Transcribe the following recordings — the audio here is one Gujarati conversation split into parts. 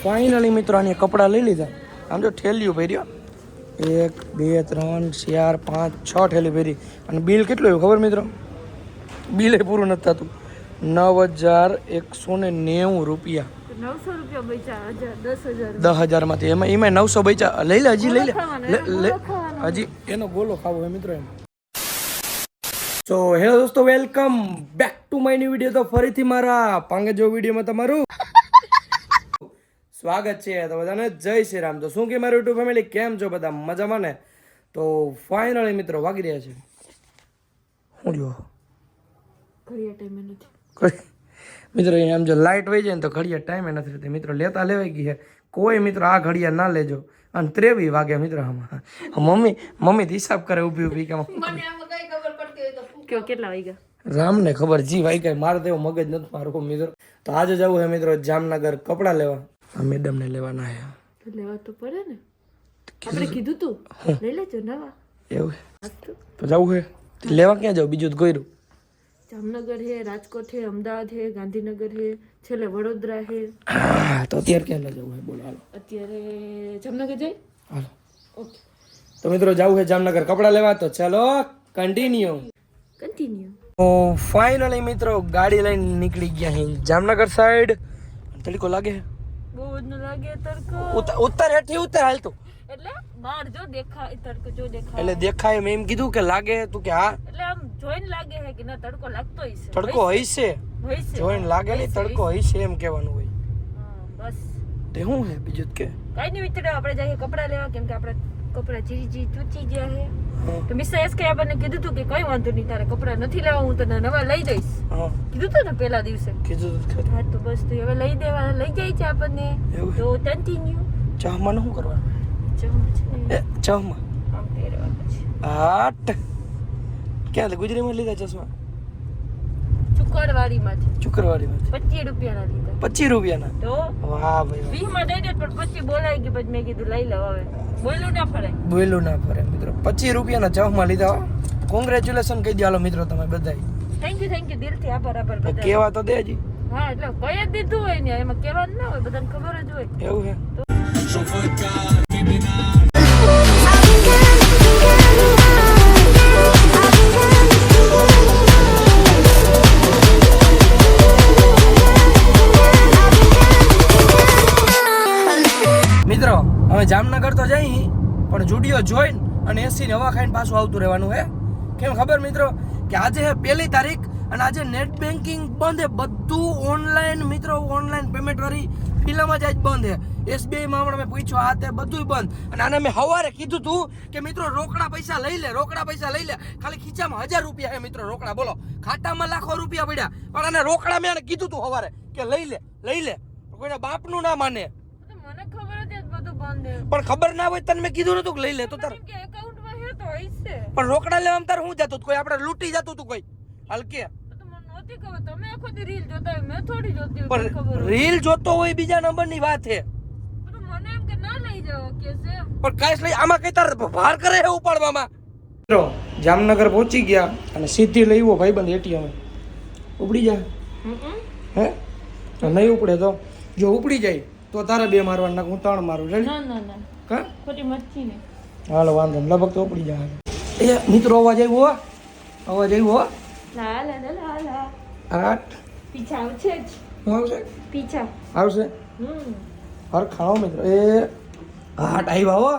ફાઇનલી મિત્રો આને કપડાં લઈ લીધા. આમ જો ઠેલિયું ભર્યો 1 2 3 4 5 6 ઠેલી ભરી. અને બિલ કેટલું આવ્યું ખબર મિત્રો? બિલ એ પૂરું નથી થતું. 9,190 રૂપિયા. 900 રૂપિયા બચ્યા. 10,000 10,000 માંથી એમાં 900 બચ્યા. લઈ લે હજી લઈ લે હજી એનો ગોલો ખાવો હોય મિત્રો એમ. સો હેલો દોસ્તો, welcome back to my new video. તો ફરીથી મારા પાંગે જો વિડીયોમાં તમારું સ્વાગત છે. તો બધાને જય શ્રી રામ. તો શું કે મારું યુટ્યુબ ફેમિલી કેમ છો બધા મજામાં ને? તો ફાઇનલી મિત્રો વાગી રહ્યા છે હું જો ઘડિયા ટાઈમે નથી મિત્રો. આમ જો લાઇટ વહી જાય ને તો ઘડિયા ટાઈમે નથી રહેતી મિત્રો. લેતા લેવાઈ ગઈ છે. કોઈ મિત્રો આ ઘડિયા ના લેજો. અને 23 વાગે મિત્રો. મમ્મી હિસાબ કરે ઊભી ઊભી કે કેટલા વાગ્યા રામને ખબર જી ભાઈ કઈ મારે તો મગજ નથી મારું મિત્રો. તો આજે જવું છે મિત્રો જામનગર કપડા લેવા. આ મેડમ ને લેવાના છે. તો લેવા તો પડે ને. આપણે કીધું તું લઈ લેજો નવા. એવું તો જવું છે લેવા. ક્યાં જાવ? બીજું તો ગોયરું જામનગર હે, રાજકોટ હે, અમદાવાદ હે, ગાંધીનગર હે, છેલ્લે વડોદરા હે. તો અત્યારે ક્યાં લઈ જવું છે બોલો? હાલો અત્યારે જામનગર જઈ. Hello okay. તો મિત્રો જવું છે જામનગર કપડા લેવા. તો ચલો કન્ટિન્યુ. તો ફાઇનલી મિત્રો ગાડી લઈને નીકળી ગયા છે જામનગર સાઈડ. તડકો લાગે બહુ જ ન લાગે તડકો. ઉત્તર હેઠી ઉત્તર હાલતું એટલે બહાર જો દેખાય તડકો જો દેખાય. એટલે દેખાય મેં એમ કીધું કે લાગે તું કે હા. એટલે આમ જોઈને લાગે છે કે ના તડકો લાગતો હશે. તડકો હશે જોઈને લાગે નહીં તડકો હશે એમ કહેવાનું હોય. બસ તે શું છે બીજું કે કઈ નહીં વિચારો. આપણે જઈએ કપડા લેવા કેમ કે આપણે કપડા ચીજી ચૂચી ગયા છે. તો મિસ્ટર એસકે આપણને કીધું હતું કે કઈ વાંધો નહીં, તારે કપડા નથી લેવા, હું તને નવા લઈ જઈશ. કીધું હતું ને પહેલા દિવસે. કીધું હા તો બસ તો હવે લઈ દેવા લઈ જાય છે આપણને. તો કન્ટિન્યુ. ચામાં શું કરવાનું? ચામાં આમ પહેરવાનું છે. આટ ક્યાં ગુજરીમાં લીધા ચશ્મા? ચુકરવાડીમાંથી. ચુકરવાડીમાંથી 25 રૂપિયાના લીધા. 25 રૂપિયાના? તો વાહ ભાઈ 20 માં દઈ દે પણ 25 બોલાઈ ગઈ. પછી મેં કીધું લઈ લઉં. હવે બોલ્યું ના ફરે મિત્રો. 25 રૂપિયાના ચશ્મા લીધા. કોંગ્રેચ્યુલેશન કહી દો હાલો મિત્રો તમે બધા. થેન્ક યુ દિલથી આભાર બધા. કેવા તો દેજી. હા એટલે કઈ જ દીધું હોય ને એમાં કહેવાનું ના હોય, બધાને ખબર જ હોય. એવું છે. મિત્રો હવે જામનગર તો જઈ પણ જુડિયો જોઈને અને એસી ને હવા ખાઈને પાછું આવતું રહેવાનું હે. કેમ ખબર મિત્રો કે આજે હે 1 તારીખ અને આજે નેટ બેન્કિંગ બંધ હે. બધું ઓનલાઈન મિત્રો. ઓનલાઈન પેમેન્ટ વાળી ફિલ્મ જ આજ બંધ હે. SBI માં હમણાં મેં પૂછ્યું આ તે બધું બંધ. અને આને મેં સવારે કીધું તું કે મિત્રો રોકડા પૈસા લઈ લે. ખાલી ખીચામાં 1000 રૂપિયા હે મિત્રો રોકડા. બોલો ખાતામાં લાખો રૂપિયા પડ્યા પણ આને રોકડા મેં આને કીધું તું સવારે કે લઈ લે. કોઈના બાપનું ના માને. મને ખબર હતી બધું બંધ હે. પણ ખબર ના હોય તને મેં કીધું નતું કે લઈ લે. તો તાર એકાઉન્ટમાં હે તો હશે. પણ રોકડા લેવામાં તાર હું જતું? કોઈ આપણે લૂંટી જતું તું કોઈ હલકે? તમે આખો દી રીલ જોતા હોય, મેં થોડી જોતી હોય. પણ રીલ જોતો હોય બીજા નંબરની વાત છે. મને એમ કે ના લઈ જાઓ કે છે. પણ કાંઈ લઈ આમાં કઈ તાર ભાર કરે છે ઉપાડવામાં. મિત્રો જામનગર પહોંચી ગયા અને સીધી લઈવો ભાઈબંધ ATM ઉપડી જાય. હે નહીં ઉપડે તો જો ઉપડી જાય તો તારે 2 મારવાના, હું 3 મારું. ના કા ખોટી મચ્છી ને. હાલો વાંધો નહીં. લગભગ તો ઉપડી જાય. એ મિત્રો અવાજ આવ્યો. લા આઠ પીછા આવશે જ. શું આવશે? પીછા આવશે. હર ખાઓ મિત્રો. એ આઠ આવ્યા હો.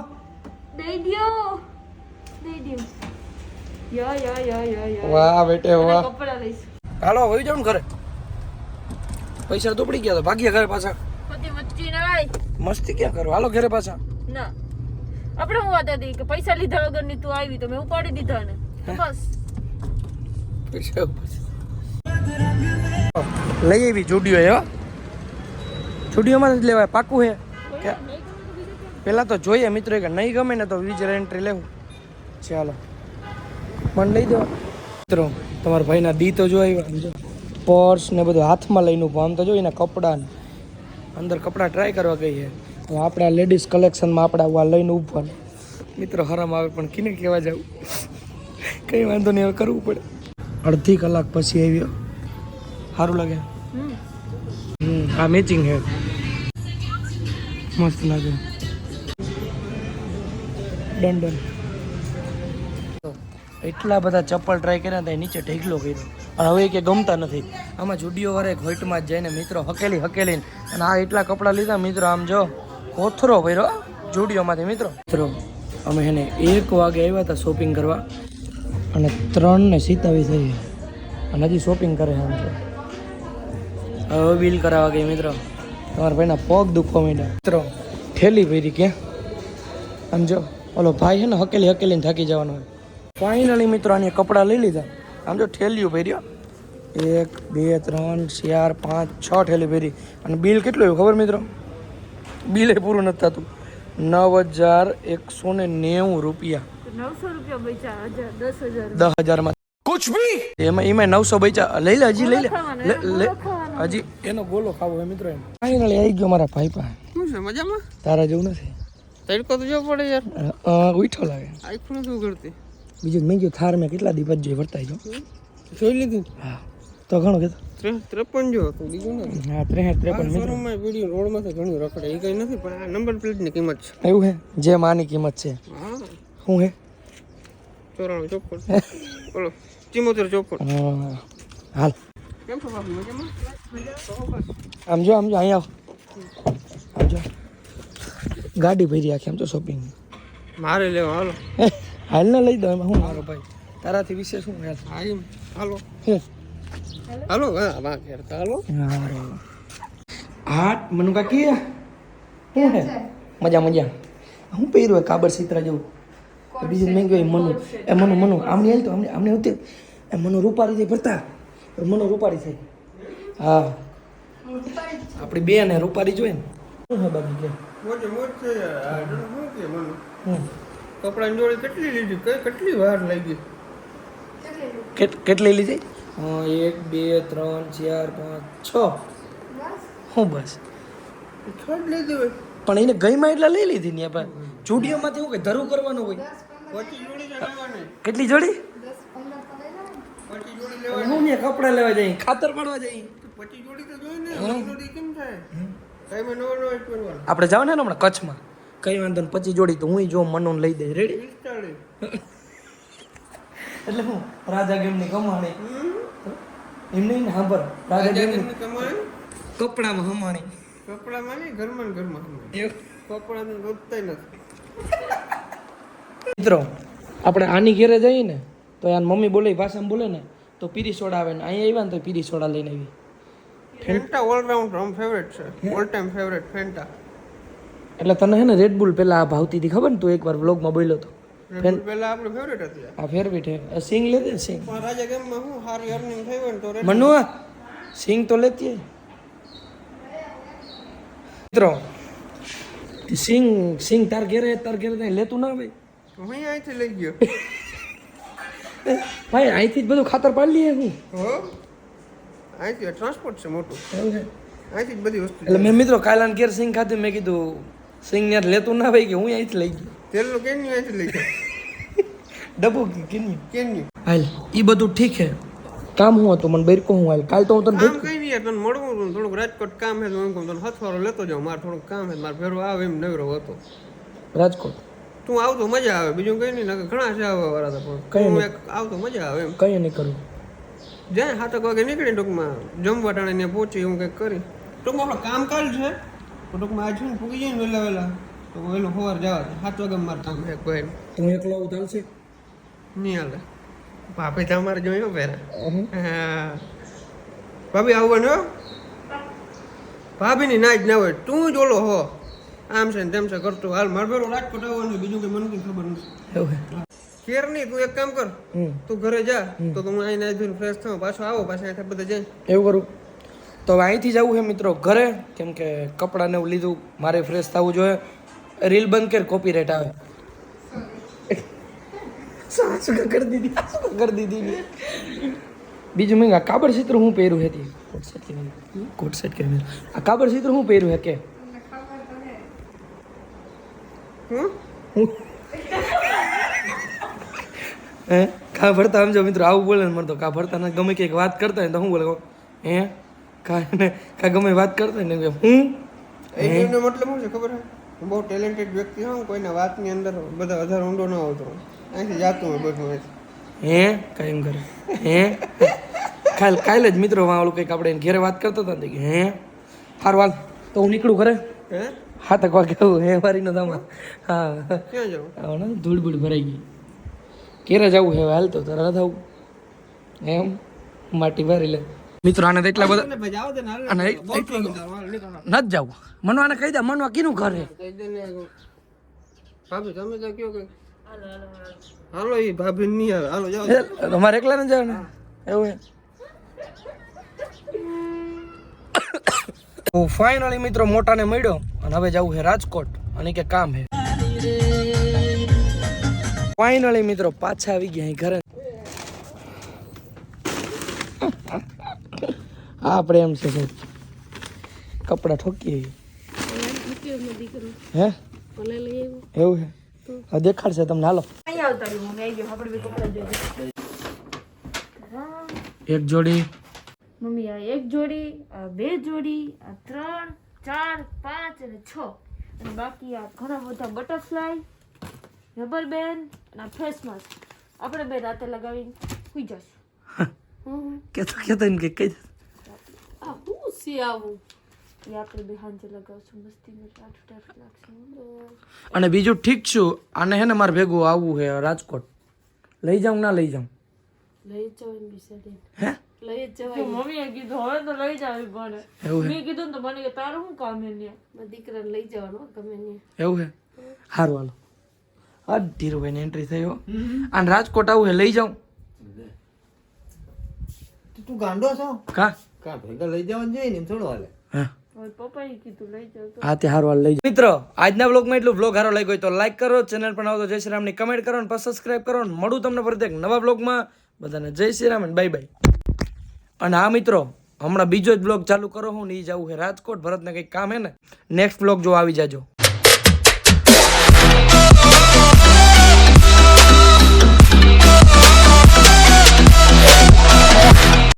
દઈ દ્યો. યો વાહ બેટે વાહ. કપડા લઈશ. હાલો વહી જાવ ને ઘરે. પૈસા તો પડી ગયા તો ભાગ્યા ઘરે પાછા. ખોટી મચ્છી ના આય. મસ્તી ક્યાં કરો? હાલો ઘરે પાછા. ના આપણે હું વાત હતી કે પૈસા લીધા વગર ની તું આવી તો મેં ઉપાડી દીધા ને બસ. પૈસા લઈ આવી જુડિયો એવા. જુડિયોમાં જ લેવાય પાકું હે. પેલા તો જોઈએ મિત્રો કે નહીં ગમે ને તો વીજ એન્ટ્રી લેવું. ચાલો મને લઈ દો મિત્રો. તમારા ભાઈના દી તો જો આવ્યા. પર્સ ને બધું હાથમાં લઈને ઉભો. આમ તો જો એના કપડાં અંદર કપડાં ટ્રાય કરવા ગઈ છે. હવે આપણે આ લેડીઝ કલેક્શનમાં આપણે આ લઈને ઉભા મિત્રો. હરામ આવે પણ કિને કહેવા જવું. કંઈ વાંધો નહીં, હવે કરવું પડે. અડધી કલાક પછી આવ્યો. સારું લાગે. આ મેચિંગ છે. મસ્ત લાગે. ડન. એટલા બધા ચપ્પલ ટ્રાય કર્યા હતા નીચે ઢેકલો કર્યો અને હવે કે ગમતા નથી. આમાં જુડિયો વાળે હોઈટમાં જ જઈને મિત્રો હકેલીને અને આ એટલા કપડાં લીધા મિત્રો. આમ જો કોથરો ભર્યો જુડિયોમાંથી મિત્રો. અમે એને 1 વાગે આવ્યા હતા શોપિંગ કરવા અને 3:27 થઈ અને હજી શોપિંગ કરે છે. આમ તો હવે બિલ કરાવવા ગઈ મિત્રો. તમારા ભાઈના પગ દુખવા માંડ્યા મિત્રો. થેલી ભરી ક્યાં આમ જો ઓલો ભાઈ છે ને હકેલીને થાકી જવાનો હોય. ફાઇનલી મિત્રો આને કપડાં લઈ લીધા. આમ જો ઠેલીઓ ભર્યો 1 2 3 4 5 6 ઠેલી ભરી અને બિલ કેટલું આવ્યું ખબર મિત્રો? બિલ એ પૂરું નથી થતું. 9,190 રૂપિયા. 900 રૂપિયા બચ્યા. 10,000 માં કુછ ભી એમાં 900 બચ્યા. લઈ લે હજી લઈ લે હજી એનો ગોલો ખાવો હોય મિત્રો. એમ ફાઇનલી આવી ગયો મારા ભાઈ પાસે. શું છે મજામાં? તારા જેવું નથી. તડકો તો જોવો પડે યાર. ઉઠો લાગે. આઈફોન શું કરતી? બીજું મેં ગયો થાર મેં કેટલા દિવસ જોઈ વર્તાઈ જો જોઈ લીધું. હા તો ઘણું કીધું. 53 જો હતું બીજું નથી. હા 53 મિત્રો. શોરૂમમાં વિડિયો રોડમાંથી ઘણું રખડે એ કઈ નથી પણ આ નંબર પ્લેટની કિંમત છે. એવું હે જે માની કિંમત છે. હા શું હે 94 54 બોલો 74 54. હાલ કેમ છો બાપુ મજામાં? આમ જો અહીંયા આવ. આમ જો ગાડી ભરી આખી આમ તો શોપિંગ મારે લેવા હાલો. હાલ ના લઈ દો એમાં શું મારો ભાઈ તારાથી વિશેષ શું યાર. હા એમ હાલો હું હાલો હા વાહ કરતા હાલો. હાટ મનુ કાકી શું હે મજા હું પહેર્યું હોય કાબર સિત્રા જેવું. બીજું મેં કહ્યું મનુ આમને હાલ તો આમને હોતી એ મનુ રૂપારી થઈ ભરતા મનુ રૂપારી થઈ. હા આપણી બે ને રૂપારી જોઈએ ને શું હે બાકી કે મોજ છે યાર. શું કે મને કપડાની જોડી કેટલી લીધી કેટલી વાર લાગી? કેટલી લીધી? 1 2 3 4 5 6 હું બસ છોડ લીધી હોય પણ એને ગઈમાં એટલા લઈ લીધી ને આપણે જુડિયોમાંથી હું કે ધરું કરવાનું હોય. 25 જોડી લેવાની. કેટલી જોડી? 25 જોડી લેવાની. હું ને કપડા લેવા જઈ ખાતર પાડવા જઈ 25 જોડી તો જોઈ ને. જોડી કેમ થાય? કઈમાં નવો જ પહેરવાનો. આપણે જાવ ને હમણાં કચ્છમાં કઈ વાંધો ને 25 જોડી તો હું જો મનોન લઈ દઈ. રેડી? 40. એટલે હું રાજા ગેમની કમાણી એમ નહીં ને હાંભર રાજા ગેમની કમાણી કપડામાં હમાણી કપડામાં નહીં ઘરમાં ને ઘરમાં એવું. કપડાનું રોજતાય નથી. મિત્રો આપણે આની ઘેરે જઈએ ને તો યાર મમ્મી બોલે ભાષામાં બોલે ને તો પીરી સોડા આવે ને અહીંયા આવ્યા ને તો પીરી સોડા લઈને આવી. ફેન્ટા ઓલરાઉન્ડ આમ ફેવરેટ છે. All time favourite Fanta. એટલે તને હે ને રેડબુલ પેલા આ ભાવતી હતી ખબર ને તું એકવાર વ્લોગમાં બોલ્યો હતો. પહેલા આપણે ફેવરેટ હતી. આ ફેરવેટ હે સિંગ લેતે ને સિંગ પણ રાજા ગેમમાં હું સારી અર્નિંગ થઈ હોય ને તો Red મનુ સિંગ તો લેતી હે મિત્રો. સિંગ તાર ઘેરે ત્યાં લેતું ના ભાઈ. Bull હું અહીંથી લઈ ગયો. ભાઈ અહીંથી જ બધું ખાતર પાડી લઈએ હું. હો અહીંથી ટ્રાન્સપોર્ટ છે મોટું. એવું છે અહીંથી જ બધી વસ્તુ. એટલે મેં મિત્રો કાલાન ઘેર સિંગ ખાધું મેં કીધું સિંગ ને લેતું ના ભાઈ કે હું અહીંથી લઈ ગયો. તેલનું કેન્યુ અહીંથી લઈ ગયો. ડબ્બુ કિન્યું કેન્યુ હાલ ઈ બધું ઠીક હે. કામ હું હતું મને બેરકો હું હાલ કાલ તો હું તને કામ કઈ નહીં યાર તને મળવું હતું થોડુંક રાજકોટ કામ છે તો એમ કહું તને હથવારો લેતો જાઉં મારે થોડુંક કામ છે મારે ફેરવા આવે એમ નવરો હતો. રાજકોટ તું આવતો મજા આવે બીજું કઈ નહીં નકર ઘણા છે આવવા વાળા હતા કઈ પણ નહીં. હું એક આવતો મજા આવે એમ કઈ નહીં કરું. જાય 7 વાગે નીકળી ટૂંકમાં જમવા ટાણે ત્યાં પહોંચી એવું કંઈક કરી ટૂંકમાં આપણે કામકાજ છે તો ટૂંકમાં આજ છે ને પૂગી જાય ને વહેલા તો વહેલું સવાર જવા 7 વાગે મારે કામ છે કોઈ હું એકલો આવું ચાલશે? નહીં હાલે ભાભી તમારે જોયું પહેરા હા ભાભી આવવાનું હો ભાભીની ના જ ના હોય તું જ ઓલો હો આમ છે ને તેમ છે કરતો હાલ મારે પેલો રાજકોટ આવવાનું બીજું કંઈ મને કંઈ ખબર નથી. એવું કેર નહીં તું એક કામ કર તું ઘરે જા તો હું અહીં નાઈ ફ્રેશ થાઉં પાછો આવો પાછા અહીંથી બધા જાય એવું કરું તો હવે અહીંથી જવું છે મિત્રો ઘરે કેમ કે કપડાને એવું લીધું મારે ફ્રેશ થવું જોઈએ. રીલ બંધ કર કોપીરાઇટ આવે. શું કરી દીધી બીજું મેં આ કાબર ચિત્ર હું પહેર્યું હતી કોટ સેટ કરી આ કાબર ચિત્ર હું પહેર્યું હે કે હે કા ભરતા સમજો મિત્રો આવું બોલે ને મને તો કા ભરતા ને ગમે કંઈક વાત કરતા હોય તો હું બોલે હે કા ગમે વાત કરતા હોય ને હું એટીએમ નો મતલબ શું છે ખબર છે? હું બહુ ટેલેન્ટેડ વ્યક્તિ હોઉં, કોઈના વાતની અંદર બધા વધારે ઊંડો ન આવતો હોઉં. અહીંથી જાતું હોય બધું અહીંથી. હે કઈ એમ કરે હે કાલે જ મિત્રો વાં ઓલું કંઈક આપણે એને ઘેરે વાત કરતા હતા ને કે હે હારું હાલ તો હું નીકળું ઘરે હે? હા તો કોઈ કેવું હે વારીનો તમા હા ક્યાં જવું? આવને ધૂળ બૂળ ભરાઈ ગઈ ઘેરે જવું હે હાલ તો તારે નથી આવું એમ માટી ભરી લે મિત્રો આને તો એટલા બધા ને ભાઈ જાઓ દે ને, હાલ ને. અને બહુ trouble તારું, હાલ નીકળો. નથી જવું મનવા આને કહી દે મનવા કીનું ઘર હે કહી દે ને. ભાભી તમે તો કયો કે હાલો હાલો હાલો હાલો એ ભાભી નહીં આવે, હાલો જાઓ. તમારે એકલા ને જાવ ને એવું હે હું ફાઇનલી મિત્રો મોટાને મળ્યો અને હવે જવું છે રાજકોટ અને કે કામ છે ફાઇનલી મિત્રો પાછા આવી ગયા અહીં ઘરે આ પ્રેમ છે સાહેબ કપડા ઠોકી હે એવું છે હવે દેખાડશે તમને હાલો અહીંયા આવતા રહ્યું હું આવી ગયો આપણે બી કપડા જોઈએ એક જોડી મમ્મી આ એક જોડી આ બે જોડી આ 3 4 5 અને 6 અને બાકી આ ઘણા બધા બટરફ્લાય રબર બેન્ડ અને આ ફેસ માસ્ક આપણે બે રાતે લગાવીને સુઈ જશું કેતો એમ કે કઈ આ હું સી આવું એ આપણે બે હાંજે લગાવશું મસ્તીનું ટાટું લાગશે અને બીજું ઠીક છું આને હે ને મારે ભેગું આવવું છે રાજકોટ લઈ જાઉં ના લઈ જાઉં લઈ જવાય બિસાડી હે લઈ જવાય મમ્મીએ કીધું હવે તો લઈ જાવ મને એવું હે મેં કીધું ને તો મને કે તારું શું કામ હે ને દીકરાને લઈ જવાનો ગમે ને એવું હે સારું હાલો આ ધીરુભાઈ એન્ટ્રી થઈ હો અને રાજકોટ આવું હે લઈ જાઉં તું ગાંડો છો કા કા ભેગા લઈ જવાનું જોઈએ ને એમ થોડો હાલે હા હવે પપ્પાએ કીધું લઈ જાવ તો હા તે હારું હાલ લઈ જાઉં મિત્રો આજના બ્લોગમાં એટલું બ્લોગ સારો લાગ્યો હોય તો લાઈક કરો ચેનલ પર આવો તો જય શ્રી રામની કમેન્ટ કરો અને પછી સબસ્ક્રાઇબ કરો અને મળું તમને ફરી એક નવા બ્લોગમાં બધાને જય શ્રી રામ અને બાય બાય અને હા મિત્રો હમણાં બીજો જ બ્લોગ ચાલુ કરો હું ને એ જવું છે રાજકોટ ભરતને કંઈક કામ હે ને નેક્સ્ટ બ્લોગ જો આવી જાજો